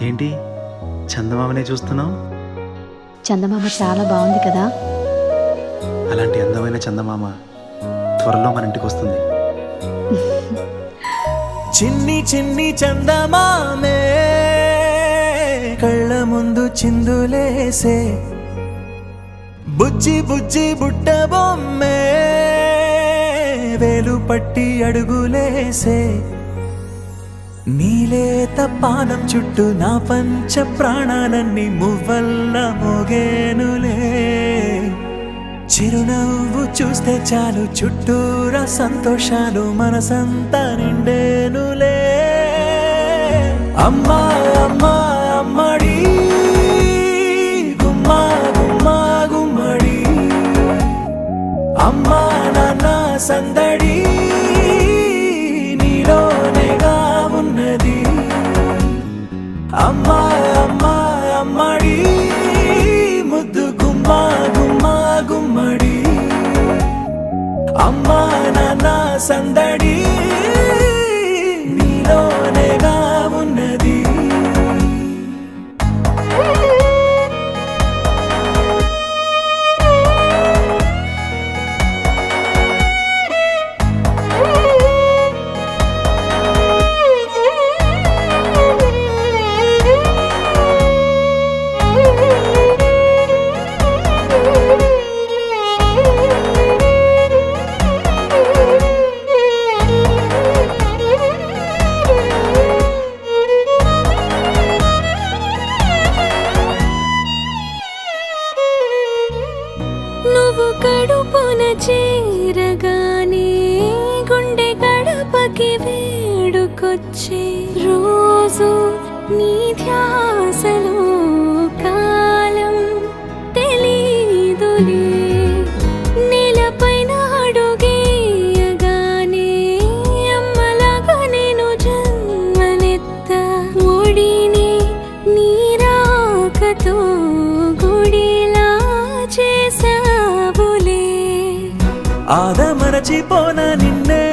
ఏంటి చందమామనే చూస్తున్నావు? చందమామ చాలా బాగుంది కదా. అలాంటి అందమైన చందమామ త్వరలో మన ఇంటికి వస్తుంది. చిన్ని చిన్ని చందమామే కళ్ళ ముందు చిందులేసే, బుజ్జి బుజ్జి బుట్ట బొమ్మే వేలు పట్టి అడుగులేసే, నీలేత పానం చుట్టూ నా పంచ ప్రాణాలన్నీ మువ్వల్ల మోగేనులే. చిరునవ్వు చూస్తే చాలు చుట్టూరా సంతోషాలు మనసంతా నిండేనులే. అమ్మా అమ్మా అమ్మడి గుమ్మా గుమ్మా గుమ్మడి, అమ్మా నాన్న సందడి నీలోనేగా ఉన్నది. అమ్మా అమ్మా అమ్మడి ముద్దు గుమ్మా గుమ్మా గుమ్మడి, అమ్మా నాన్న సందడి నీలోనేగా ఉన్నది. నువ్వు కడుపున చేరగానే గుండె గడపకి వేడుకొచ్చే, రోజు నీ ధ్యాసలో కాలం తెలీదులే. నేలపైన అడుగేయగానే అమ్మలాగా నేను జన్మనెత్త, ఒడిని నీ రాకతో గుడిలా చేసావులే. ఆదమరచిపోన నిన్నే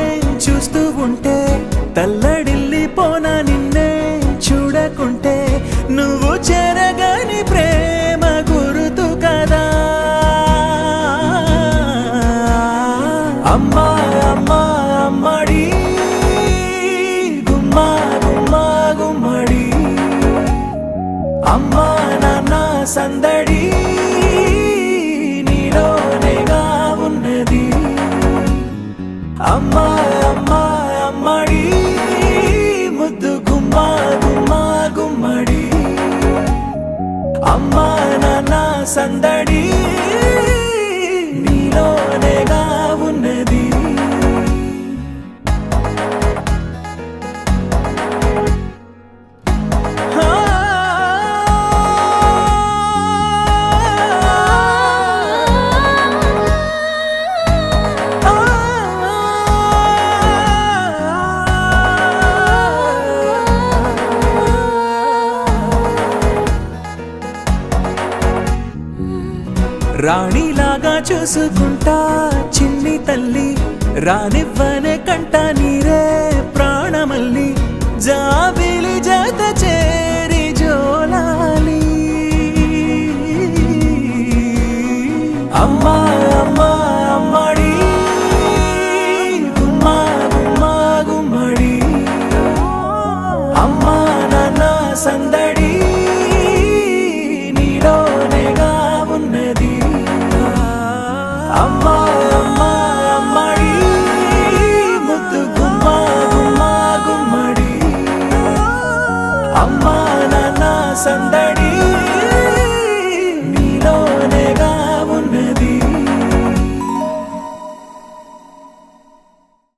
చూస్తూ ఉంటే, తల్లడిల్లిపోన నిన్నే చూడకుంటే, నువ్వు చెరగని ప్రేమ గురుతు కదా. అమ్మా అమ్మా అమ్మడి గుమ్మా గుమ్మా గుమ్మడి, అమ్మా నాన్న సందడి నీలోనేగా ఉన్నది. అమ్మా అమ్మా అమ్మడి ముద్దు గుమ్మా గుమ్మా గుమ్మడి, అమ్మా నాన్న సందడి నీలోనేగా ఉన్నది. రాణిలాగా చూసుకుంటా చిన్ని తల్లి, రానివ్వనే కంట నీరే ప్రాణమల్లి, జాబిలి జత చేరి జోలాలి. అమ్మా అమ్మా అమ్మడి గుమ్మా గుమ్మా గుమ్మడి, అమ్మా నాన్న సందడి నీలోనేగా ఉన్నది. అమ్మా అమ్మా అమ్మడి ముద్దు గుమ్మా గుమ్మా గుమ్మడి, అమ్మా నాన్న సందడి